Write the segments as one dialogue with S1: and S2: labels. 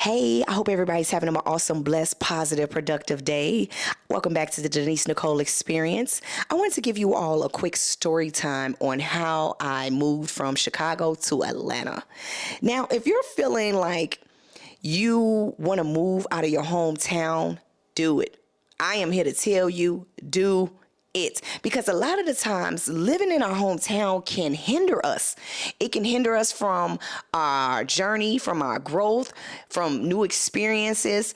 S1: Hey, I hope everybody's having an awesome, blessed, positive, productive day. Welcome back to the Denise Nicole Experience. I wanted to give you all a quick story time on how I moved from Chicago to Atlanta. Now, if you're feeling like you want to move out of your hometown, do it. I am here to tell you, do it. Because a lot of the times living in our hometown can hinder us. It can hinder us from our journey, from our growth, from new experiences.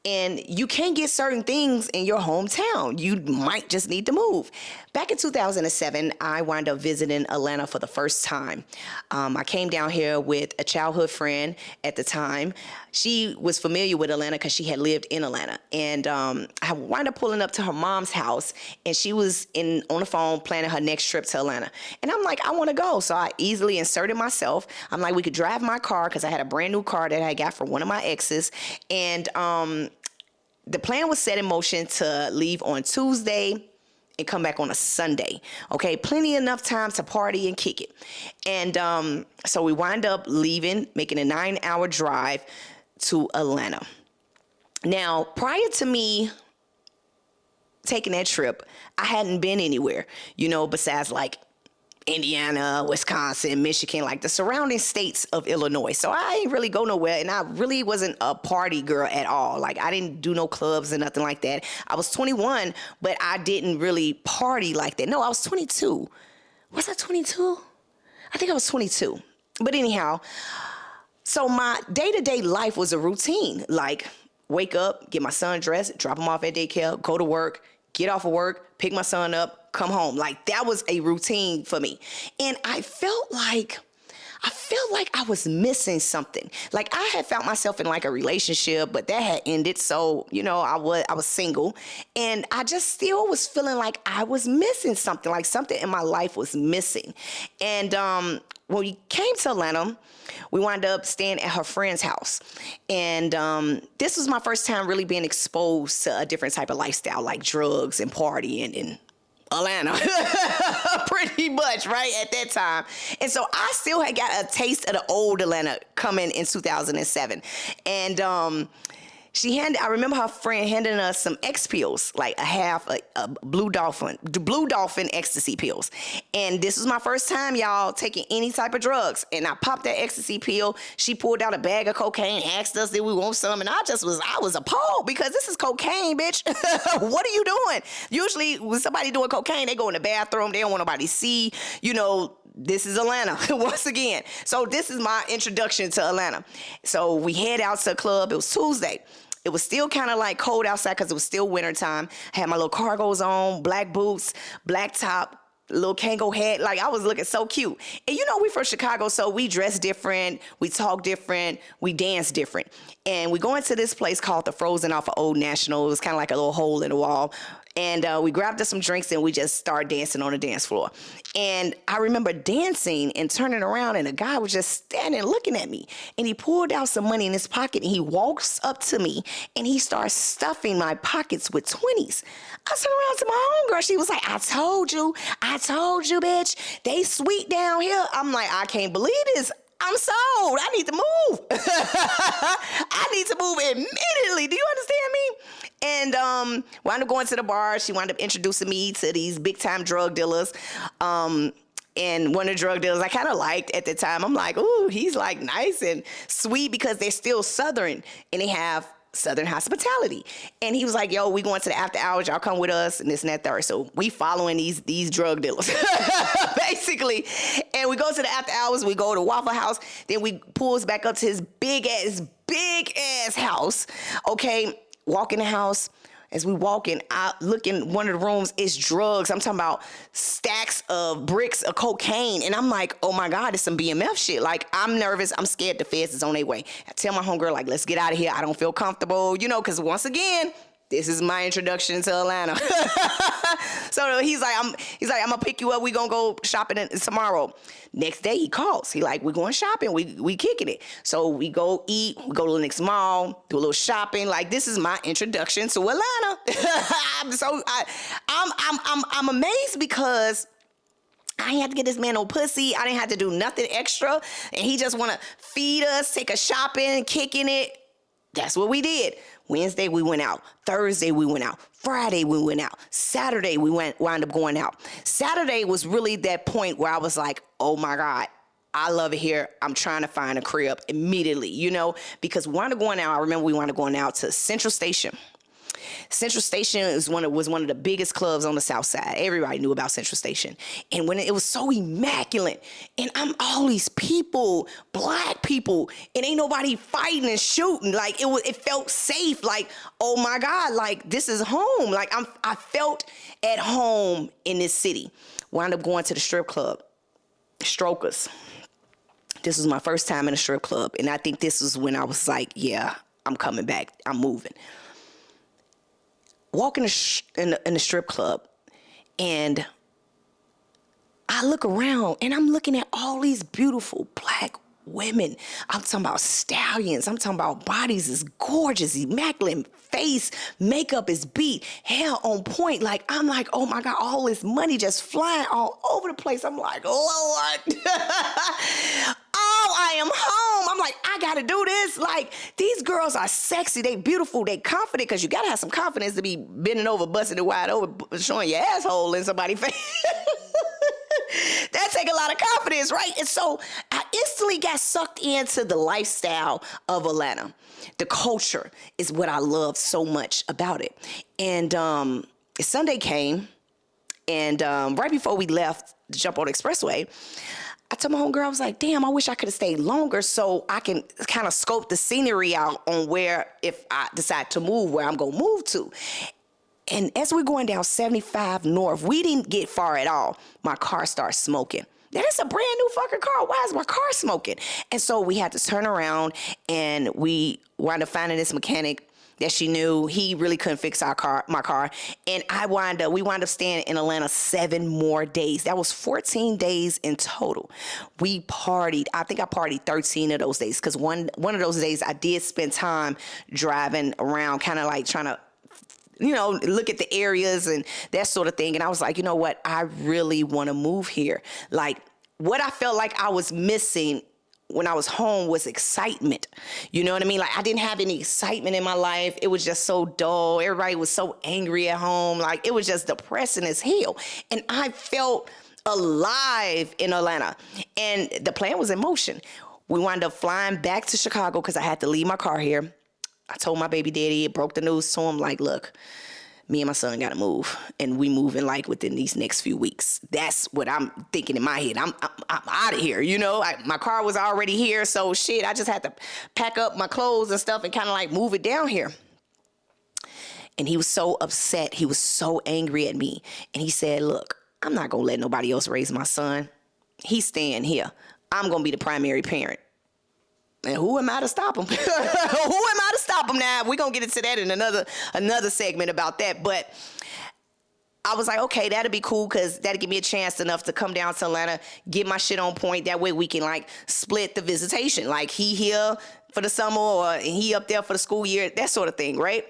S1: And you can't get certain things in your hometown. You might just need to move. Back in 2007, I wound up visiting Atlanta for the first time. I came down here with a childhood friend at the time. She was familiar with Atlanta because she had lived in Atlanta. And I wound up pulling up to her mom's house, and she was on the phone planning her next trip to Atlanta. And I'm like, I want to go. So I easily inserted myself. I'm like, we could drive my car because I had a brand new car that I got from one of my exes. And the plan was set in motion to leave on Tuesday and come back on a Sunday. Okay, plenty enough time to party and kick it. And so we wind up leaving, making a 9-hour drive to Atlanta. Now, prior to me taking that trip, I hadn't been anywhere, besides like Indiana, Wisconsin, Michigan, like the surrounding states of Illinois. So I ain't really go nowhere, and I really wasn't a party girl at all. Like, I didn't do no clubs and nothing like that. I was 21, but I didn't really party like that. No, I was 22. Was I 22? I think I was 22. But anyhow, so my day-to-day life was a routine. Like, wake up, get my son dressed, drop him off at daycare, go to work, get off of work, pick my son up, come home. Like, that was a routine for me. And I felt like I was missing something. Like, I had found myself in like a relationship, but that had ended. So, I was single, and I just still was feeling like I was missing something, like something in my life was missing. And when we came to Atlanta, we wound up staying at her friend's house. And this was my first time really being exposed to a different type of lifestyle, like drugs and partying and Atlanta, pretty much, right, at that time. And so I still had got a taste of the old Atlanta coming in 2007. And I remember her friend handing us some X pills, like a blue dolphin ecstasy pills. And this was my first time, y'all, taking any type of drugs. And I popped that ecstasy pill. She pulled out a bag of cocaine, asked us did we want some. And I was appalled because this is cocaine, bitch. What are you doing? Usually when somebody doing cocaine, they go in the bathroom. They don't want nobody to see, this is Atlanta once again. So this is my introduction to Atlanta. So we head out to the club. It was Tuesday. It was still kind of like cold outside because it was still wintertime. I had my little cargos on, black boots, black top, little Kango hat. Like, I was looking so cute. And we from Chicago, so we dress different, we talk different, we dance different. And we go into this place called the Frozen off of Old National. It was kind of like a little hole in the wall. And we grabbed us some drinks and we just started dancing on the dance floor. And I remember dancing and turning around, and a guy was just standing looking at me. And he pulled out some money in his pocket, and he walks up to me and he starts stuffing my pockets with 20s. I turned around to my homegirl. She was like, I told you, bitch. They sweet down here. I'm like, I can't believe this. I'm sold. I need to move. I need to move immediately. Do you understand me? And wound up going to the bar. She wound up introducing me to these big time drug dealers. And one of the drug dealers I kind of liked at the time. I'm like, ooh, he's like nice and sweet because they're still Southern and they have Southern hospitality. And he was like, yo, we going to the after hours, y'all come with us, and this and that third. So we following these drug dealers basically. And we go to the after hours, we go to Waffle House, then we pulls back up to his big ass house. Okay, walk in the house. As we walk in, I look in one of the rooms, it's drugs. I'm talking about stacks of bricks of cocaine. And I'm like, oh my God, it's some BMF shit. Like, I'm nervous. I'm scared the feds is on their way. I tell my homegirl, like, let's get out of here. I don't feel comfortable, because once again, this is my introduction to Atlanta. So he's like, I'm gonna pick you up. We gonna go shopping tomorrow. Next day he calls. He like, we going shopping. We kicking it. So we go eat. We go to the next mall. Do a little shopping. Like, this is my introduction to Atlanta. I'm amazed because I ain't had to get this man no pussy. I didn't have to do nothing extra. And he just want to feed us, take us shopping, kicking it. That's what we did. Wednesday, we went out. Thursday, we went out. Friday, we went out. Saturday, we wound up going out. Saturday was really that point where I was like, oh my God, I love it here. I'm trying to find a crib immediately, you know, because we wound up going out. I remember we wound up going out to Central Station. Central Station was one of the biggest clubs on the South Side. Everybody knew about Central Station. And when it was so immaculate, and I'm all these people, black people, and ain't nobody fighting and shooting. Like it felt safe. Like, oh my God, like this is home. Like I felt at home in this city. Wound up going to the strip club, Strokers. This was my first time in a strip club. And I think this was when I was like, yeah, I'm coming back. I'm moving. Walking in the strip club, and I look around, and I'm looking at all these beautiful black women. I'm talking about stallions. I'm talking about bodies is gorgeous, immaculate, face, makeup is beat, hair on point. Like, I'm like, oh my God, all this money just flying all over the place. I'm like, Lord. Oh, I am home. I'm like, I gotta do this. Like, these girls are sexy, they beautiful, they confident, because you gotta have some confidence to be bending over, busting it wide open, showing your asshole in somebody's face. That take a lot of confidence, right? And so I instantly got sucked into the lifestyle of Atlanta. The culture is what I love so much about it. And Sunday came, and right before we left to jump on the expressway, I told my homegirl, I was like, damn, I wish I could have stayed longer so I can kind of scope the scenery out on where, if I decide to move, where I'm going to move to. And as we're going down 75 North, we didn't get far at all. My car starts smoking. Now, that's a brand new fucking car. Why is my car smoking? And so we had to turn around, and we wound up finding this mechanic that she knew. He really couldn't fix my car. And we wound up staying in Atlanta 7 more days. That was 14 days in total. We partied. I think I partied 13 of those days, because one of those days I did spend time driving around, kind of like trying to, you know, look at the areas and that sort of thing. And I was like, you know what? I really want to move here. Like, what I felt like I was missing when I was home was excitement. You know what I mean? Like, I didn't have any excitement in my life. It was just so dull. Everybody was so angry at home. Like, it was just depressing as hell. And I felt alive in Atlanta. And the plan was in motion. We wound up flying back to Chicago because I had to leave my car here. I told my baby daddy, broke the news to him, like, look, me and my son got to move, and we moving like within these next few weeks. That's what I'm thinking in my head. I'm out of here, you know. My car was already here, so shit, I just had to pack up my clothes and stuff and kind of like move it down here. And he was so upset. He was so angry at me. And he said, look, I'm not going to let nobody else raise my son. He's staying here. I'm going to be the primary parent. And who am I to stop him? Who am I to stop him now? We're going to get into that in another segment about that. But I was like, okay, that'll be cool, because that'll give me a chance enough to come down to Atlanta, get my shit on point. That way we can like split the visitation. Like, he here for the summer, or he up there for the school year, that sort of thing, right?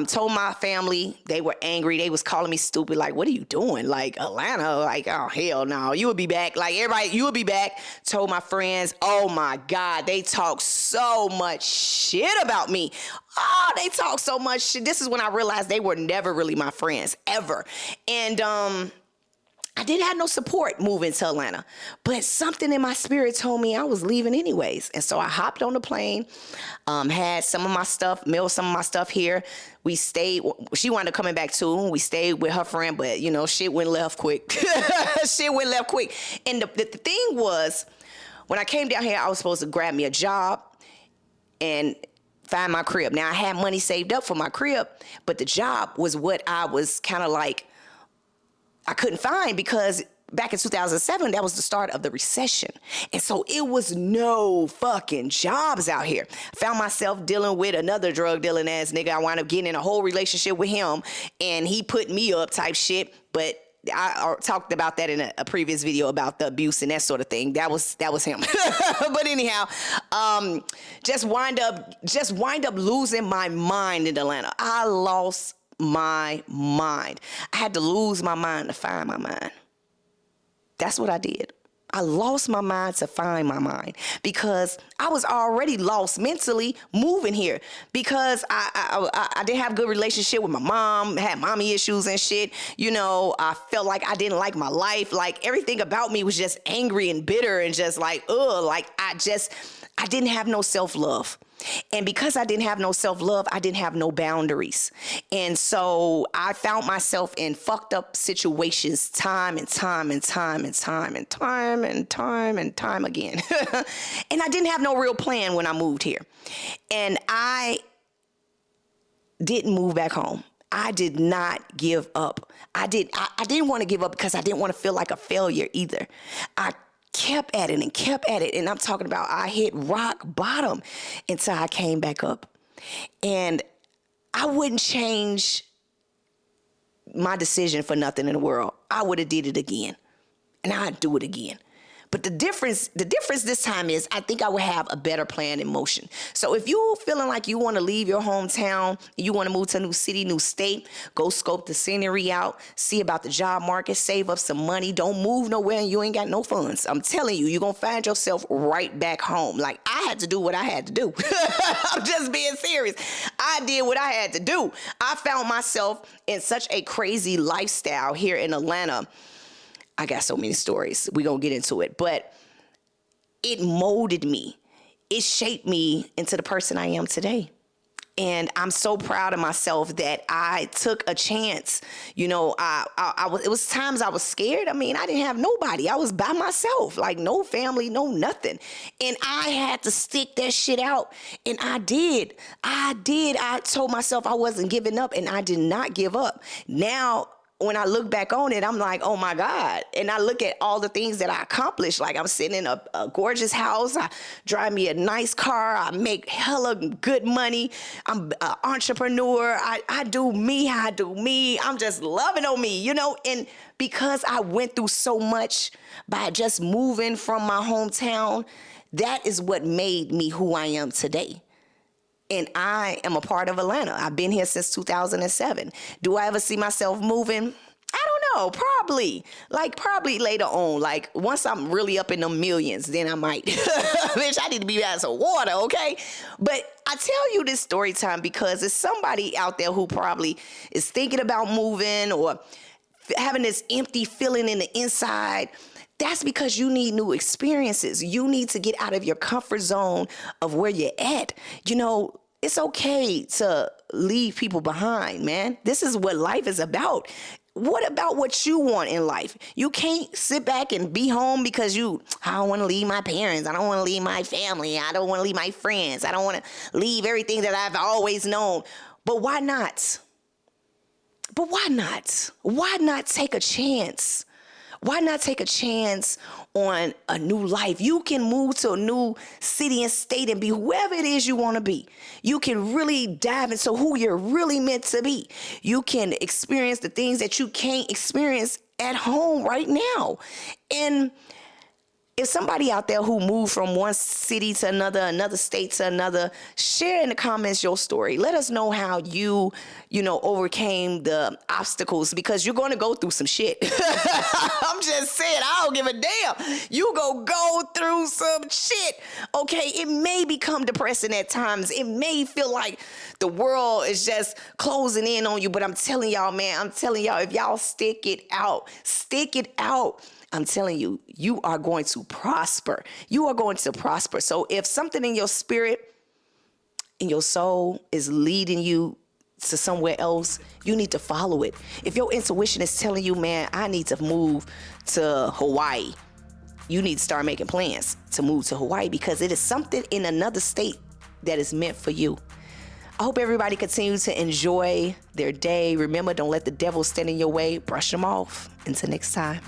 S1: Told my family. They were angry. They was calling me stupid. Like, what are you doing? Like, Atlanta? Like, oh, hell no. You will be back. Like, everybody, you will be back. Told my friends, oh my God, they talk so much shit about me. Oh, they talk so much shit. This is when I realized they were never really my friends, ever. And I didn't have no support moving to Atlanta, but something in my spirit told me I was leaving anyways. And so I hopped on the plane, had some of my stuff, mailed some of my stuff here. We stayed. She wound up coming back too. We stayed with her friend, but you know, shit went left quick. Shit went left quick. And the thing was, when I came down here, I was supposed to grab me a job and find my crib. Now, I had money saved up for my crib, but the job was what I was kind of like, I couldn't find, because back in 2007, that was the start of the recession. And so it was no fucking jobs out here. Found myself dealing with another drug dealing ass nigga. I wound up getting in a whole relationship with him, and he put me up type shit. But I talked about that in a previous video about the abuse and that sort of thing. That was him. But anyhow, just wind up losing my mind in Atlanta. I lost my mind. I had to lose my mind to find my mind. That's what I did. I lost my mind to find my mind because I was already lost mentally moving here because I didn't have a good relationship with my mom, had mommy issues and shit. I felt like I didn't like my life. Like everything about me was just angry and bitter and just like, I didn't have no self-love. And because I didn't have no self-love, I didn't have no boundaries. And so I found myself in fucked up situations time and time and time and time and time and time and time again. And I didn't have no real plan when I moved here. And I didn't move back home. I did not give up. I didn't want to give up because I didn't want to feel like a failure either. I kept at it and kept at it. And I'm talking about I hit rock bottom until I came back up. And I wouldn't change my decision for nothing in the world. I would have did it again. And I'd do it again. But the difference this time is I think I would have a better plan in motion. So if you feeling like you want to leave your hometown, you want to move to a new city, new state, go scope the scenery out, see about the job market, save up some money, don't move nowhere and you ain't got no funds. I'm telling you, you're going to find yourself right back home. Like I had to do what I had to do. I'm just being serious. I did what I had to do. I found myself in such a crazy lifestyle here in Atlanta. I got so many stories. We're going to get into it. But it molded me. It shaped me into the person I am today. And I'm so proud of myself that I took a chance. It was times I was scared. I mean, I didn't have nobody. I was by myself, like no family, no nothing. And I had to stick that shit out. And I did. I told myself I wasn't giving up, and I did not give up. Now, when I look back on it, I'm like, oh my God. And I look at all the things that I accomplished. Like I'm sitting in a gorgeous house. I drive me a nice car. I make hella good money. I'm an entrepreneur. I do me how I do me. I'm just loving on me, and because I went through so much by just moving from my hometown, that is what made me who I am today. And I am a part of Atlanta. I've been here since 2007. Do I ever see myself moving? I don't know. Probably later on. Like once I'm really up in the millions, then I might. Bitch, I need to be out some water, okay? But I tell you this story time because there's somebody out there who probably is thinking about moving or having this empty feeling in the inside. That's because you need new experiences. You need to get out of your comfort zone of where you're at. It's okay to leave people behind, man. This is what life is about. What about what you want in life? You can't sit back and be home because I don't want to leave my parents. I don't want to leave my family. I don't want to leave my friends. I don't want to leave everything that I've always known. But why not? Why not take a chance? Why not take a chance on a new life? You can move to a new city and state and be whoever it is you want to be. You can really dive into who you're really meant to be. You can experience the things that you can't experience at home right now. And if somebody out there who moved from one city to another state to another, share in the comments your story. Let us know how you overcame the obstacles because you're going to go through some shit. I'm just saying, I don't give a damn. You go through some shit. Okay, it may become depressing at times. It may feel like the world is just closing in on you. But I'm telling y'all, man, if y'all stick it out. I'm telling you, you are going to prosper. You are going to prosper. So if something in your spirit, in your soul is leading you to somewhere else, you need to follow it. If your intuition is telling you, man, I need to move to Hawaii, you need to start making plans to move to Hawaii because it is something in another state that is meant for you. I hope everybody continues to enjoy their day. Remember, don't let the devil stand in your way. Brush them off. Until next time.